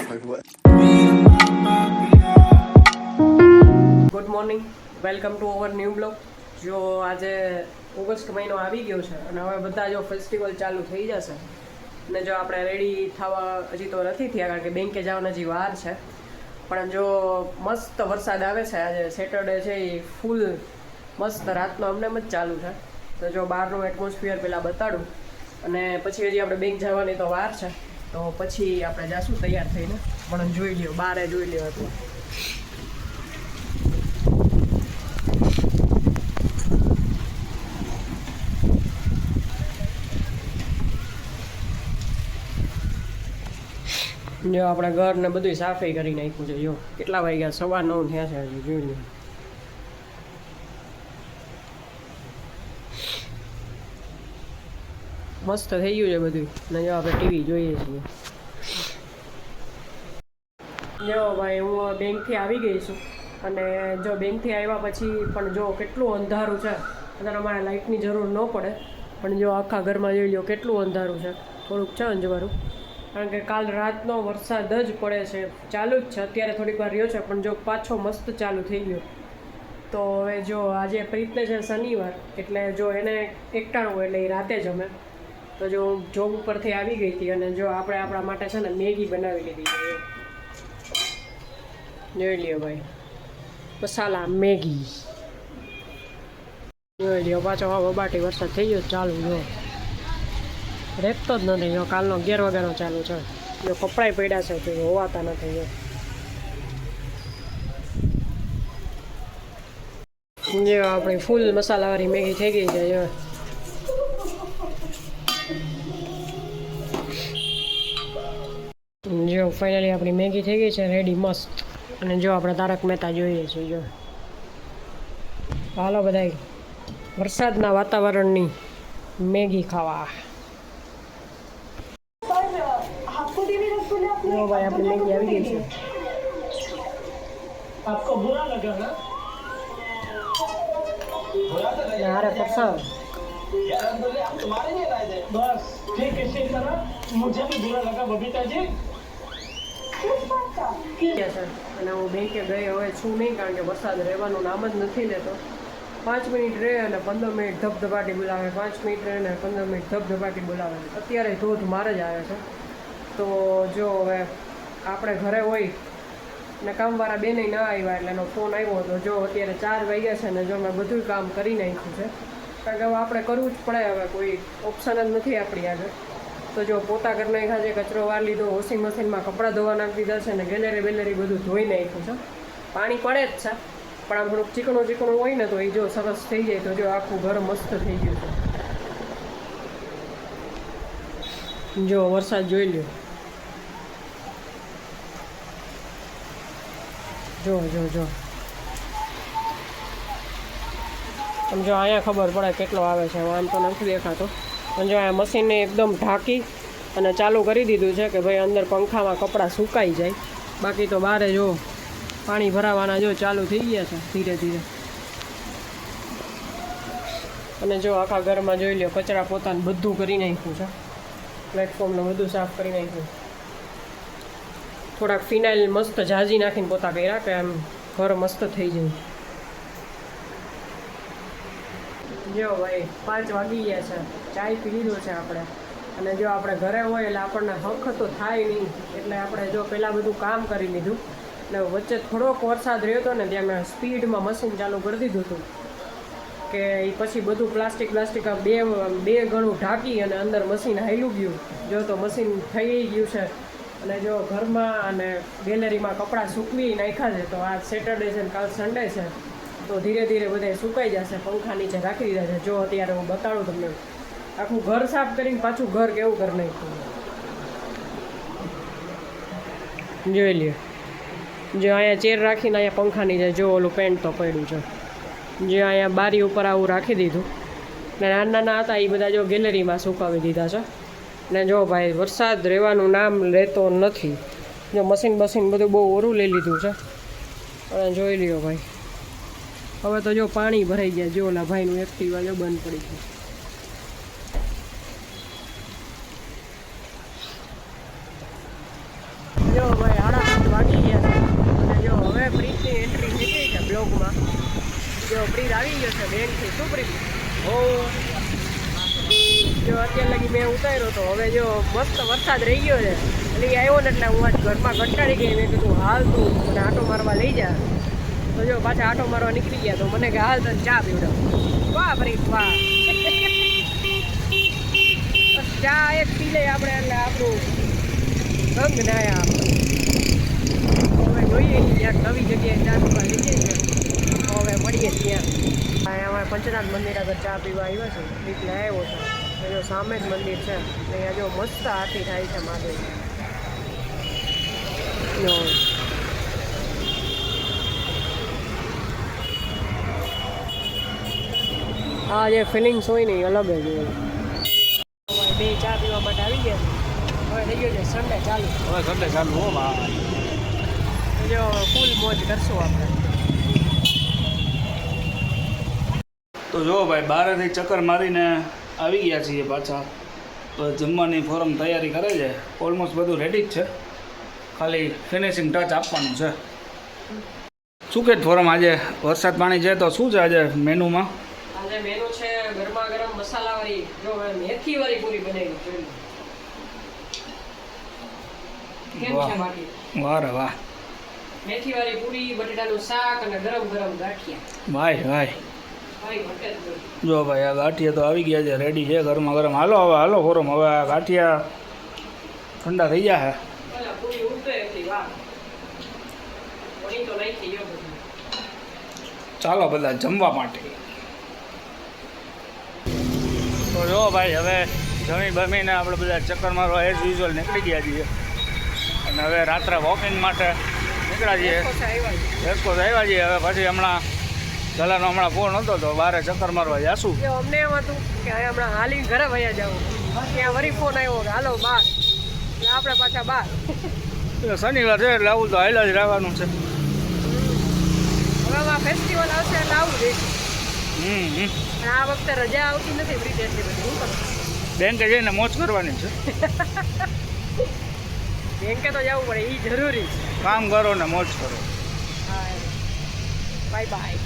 Good morning, welcome to our new blog. જો આજે August મહિનો આવી ગયો છે અને હવે બધા જો ફેસ્ટિવલ ચાલુ થઈ જશે અને જો આપણે રેડી થવા હજી તો નથી થયા કારણ કે બેંકે જવાની હજી વાર છે. પણ જો મસ્ત વરસાદ આવે છે, આજે સેટરડે છે એ ફૂલ મસ્ત રાતનો અમને જ ચાલુ છે. તો જો બહારનું એટમોસ્ફિયર પહેલાં બતાડું અને પછી હજી આપણે બેંક જવાની તો વાર છે, તો પછી આપણે જાશું તૈયાર થઈને. પણ જોઈ લ્યો, બહારે જોઈ લ્યો હતું. જો આપણે ઘર ને બધું સાફાઈ કરી નાખ્યું છે. જો કેટલા વાગ્યા, 9:15 થયા છે હજી. જોઈ લો મસ્ત થઈ ગયું છે બધું. ને જો આપણે ટીવી જોઈએ છીએ. જો ભાઈ હું બેંકથી આવી ગઈ છું અને જો બેંકથી આવ્યા પછી પણ જો કેટલું અંધારું છે. અત્યારે અમારે લાઇટની જરૂર ન પડે પણ જો આખા ઘરમાં જોઈ લો કેટલું અંધારું છે. થોડુંક છે અંજવાળું કારણ કે કાલ રાતનો વરસાદ જ પડે છે, ચાલુ જ છે. અત્યારે થોડીક વાર રહ્યો છે પણ જો પાછો મસ્ત ચાલુ થઈ ગયો. તો હવે જો આજે પ્રીતને છે શનિવાર, એટલે જો એને એકટાણું હોય એટલે એ રાતે જમે. તો જો હું જોબ ઉપરથી આવી ગઈ હતી અને જો આપણે આપણા માટે છે ને મેગી બનાવી લીધી છે. જોઈ લ્યો ભાઈ, મસાલા મેગી જોઈ લ્યો. પાછો બબાટી વરસાદ થઈ ગયો ચાલુ. જો રેખતો જ નથી. જો કાલનો 11 વાગ્યાનો ચાલુ છે. જો કપડાય પડ્યા છે તો હોવાતા નથી. જો આપણી ફૂલ મસાલાવાળી મેગી થઈ ગઈ છે. જો ફાઇનલી આપણી મેગી થઈ ગઈ છે રેડી મસ્ત. અને જો આપણે તારક મહેતા જોઈએ છીએ. જો હાલો બધાય વરસાદના વાતાવરણની મેગી ખાવા. જો ભાઈ આપણી મેગી આવી ગઈ છે. આપકો બુરા લગા ના? यार फरसान तुम्हारे लिए लाए थे बस ठीक है इसी तरह मुझे भी बुरा लगा बबीता जी અને હું બેંકે ગઈ હવે છું નહીં કારણ કે વરસાદ રહેવાનું નામ જ નથી લેતો. 5 મિનિટ રહે અને 15 મિનિટ ધબધબાટી બોલાવે, 5 મિનિટ રહે અને 15 મિનિટ ધબધબાટી બોલાવે. અત્યારે ધોધ મારે જ આવે છે. તો જો હવે આપણે ઘરે હોય ને કામવાળા બેને ના આવ્યા એટલે એનો ફોન આવ્યો હતો. જો અત્યારે 4 વાગ્યા છે ને જો મેં બધું કામ કરી નાખ્યું છે કારણ કે હવે આપણે કરવું જ પડે. હવે કોઈ ઓપ્શન જ નથી આપણી આગળ. તો જો પોતા કરી નાખ્યા છે, કચરો વાર લીધો, વોશિંગ મશીનમાં કપડાં ધોવા નાખી દીધા છે ને ગેલેરી બેલેરી બધું ધોઈ નાખ્યું છે. પાણી પડે જ છે પણ આમ થોડુંક ચીકણું હોય ને તો એ જો સરસ થઈ જાય. તો જો આખું ઘર મસ્ત થઈ ગયું છે. જો વરસાદ જોઈ લ્યો. જો જો જો આમ જો અહીંયા ખબર પડે કેટલો આવે છે. આમ તો નથી દેખાતો પણ જો અહીંયા મશીનને એકદમ ઢાંકી અને ચાલુ કરી દીધું છે કે ભાઈ અંદર પંખામાં કપડાં સુકાઈ જાય. બાકી તો બહાર જો પાણી ભરાવાના જો ચાલુ થઈ ગયા છે ધીરે ધીરે. અને જો આખા ઘરમાં જોઈ લો કચરા પોતાને બધું કરી નાખ્યું છે. પ્લેટફોર્મને બધું સાફ કરી નાખ્યું. થોડાક ફિનાઇલ મસ્ત ઝાઝી નાખીને પોતા કર્યા કે આમ ઘર મસ્ત થઈ જાય. જો ભાઈ 5 વાગી ગયા છે, ચાય પી લીધો છે આપણે. અને જો આપણે ઘરે હોય એટલે આપણને હક તો થાય નહીં એટલે આપણે જો પહેલાં બધું કામ કરી લીધું. એટલે વચ્ચે થોડોક વરસાદ રહ્યો હતો ને ત્યાં મેં સ્પીડમાં મશીન ચાલુ કરી દીધું હતું કે એ પછી બધું પ્લાસ્ટિક બે ગણું ઢાંકી અને અંદર મશીન હાલ્યું ગયું. જો તો મશીન થઈ ગયું છે. અને જો ઘરમાં અને ગેલેરીમાં કપડાં સૂકવી નાખ્યા છે. તો આ સેટરડે છે ને કાલ સન્ડે છે તો ધીરે ધીરે બધા સુકાઈ જશે. પંખા નીચે રાખી દીધા છે. જો અત્યારે હું બતાડું તમને આખું ઘર સાફ કરીને પાછું ઘર કેવું કરી નાખ્યું જોઈ લ્યો. જો અહીંયા ચેર રાખીને અહીંયા પંખા નીચે જો ઓલું પેન્ટ તો પડ્યું છે. જે અહીંયા બારી ઉપર આવું રાખી દીધું ને નાના હતા એ બધા જો ગેલેરીમાં સુકાવી દીધા છે. ને જો ભાઈ વરસાદ રહેવાનું નામ લેતો નથી. જો મશીન બધું બહુ ઓરું લઈ લીધું છે. અને જોઈ લ્યો ભાઈ હવે તો જો પાણી ભરાઈ ગયા. જો ઓલા ભાઈનું એક્ટિવા જો બંધ પડી ગયું. જો ભાઈ બ્લોગમાં. જો પ્રીત આવી ગયો છે બેંકથી. શું પ્રીત? જો અત્યાર લગી મેં ઉતાર્યો તો હવે જો મસ્ત વરસાદ રહી ગયો છે એટલે આવ્યો ને એટલે હું આજ ઘરમાં કંટાળી ગઈ. મેં કીધું હાલ તું મને આટો મારવા લઈ જા. તો જો પાછા આટો મારવા નીકળી ગયા તો મને કે હાલ તને ચા પીવડાવ. વાહ પ્રીત વાહ. બસ ચા એક પી લઈએ આપણે એટલે આપણું રંગ નાયા આપણે. હવે જોઈએ ક્યાંક નવી જગ્યાએ ચા પીવા લઈ જઈએ તો હવે મળીએ ત્યાં. અમે પંચનાથ મંદિર આગળ ચા પીવા આવ્યા છે એટલે આવ્યો છે. જો સામે જ મંદિર છે અહીંયા જો મસ્ત આરતી થાય છે મહાદેવ. આ જે ફિલિંગ્સ હોય ને એ અલગ જ હોય. બે ચા પીવા માટે આવી ગયા છે. હવે થઈ ગયો છે સન્ડે ચાલુ. હો ભાઈ. જો ફૂલ મોજ કરશું આપણે. તો જો ભાઈ બહારેથી ચક્કર મારીને આવી ગયા છીએ પાછા. તો જમવાની ફોરમ તૈયારી કરે છે. ઓલમોસ્ટ બધું રેડી જ છે, ખાલી ફિનિશિંગ ટચ આપવાનું છે. શું કે ફોરમ આજે વરસાદ પાણી છે તો શું છે આજે મેનુમાં? આજે મેનુ છે ગરમા ગરમ મસાલાવાળી જો મેથીવાળી પૂરી બનાવી છે. કેમ છે બાકી? વાહ રે વાહ. મેથીવાળી પૂરી, બટેટાનું શાક અને ગરમ ગરમ ગાંઠિયા. ભાઈ ભાઈ ભાઈ ઘટે જ નહીં. જો ભાઈ આ ગાંઠિયા તો આવી ગયા છે, રેડી છે ગરમા ગરમ. હાલો હવે હાલો ફોરમ. હવે આ ગાંઠિયા ઠંડા થઈ ગયા છે. પેલા પૂરી ઉડતે હતી વાહ. વણી તો નાખી ગયો બધું. ચાલો બધા જમવા માટે. તો જો ભાઈ હવે જમી બમીને આપણે બધા ચક્કર મારવા એઝ યુઝ્યુઅલ નીકળી ગયા છીએ. અને હવે રાત્રે વોકિંગ માટે નીકળ્યા છીએ. રેસકોસ આવ્યા છીએ. હવે પછી હમણાં ગલાનો હમણાં ફોન હતો તો બહાર ચક્કર મારવા જાશું. અમને એમ હતું કે હમણાં હાલી ઘરે વયા જવું. ત્યાં વળી ફોન આવ્યો કે હાલો બહાર. એટલે આપણે પાછા બહાર. શનિવાર છે એટલે આવું તો હાઈલા જ રહેવાનું છે. હવે આમાં ફેસ્ટિવલ આવશે એટલે આવું જઈશું. અને આ વખતે રજા આવતી નથી બ્રિટ એટલી બધી. શું કરું? બેંકે જઈને મોજ કરવાની છે. બેંકે તો જવું પડે એ જરૂરી છે. કામ કરો ને મોજ કરો. હા બાય બાય.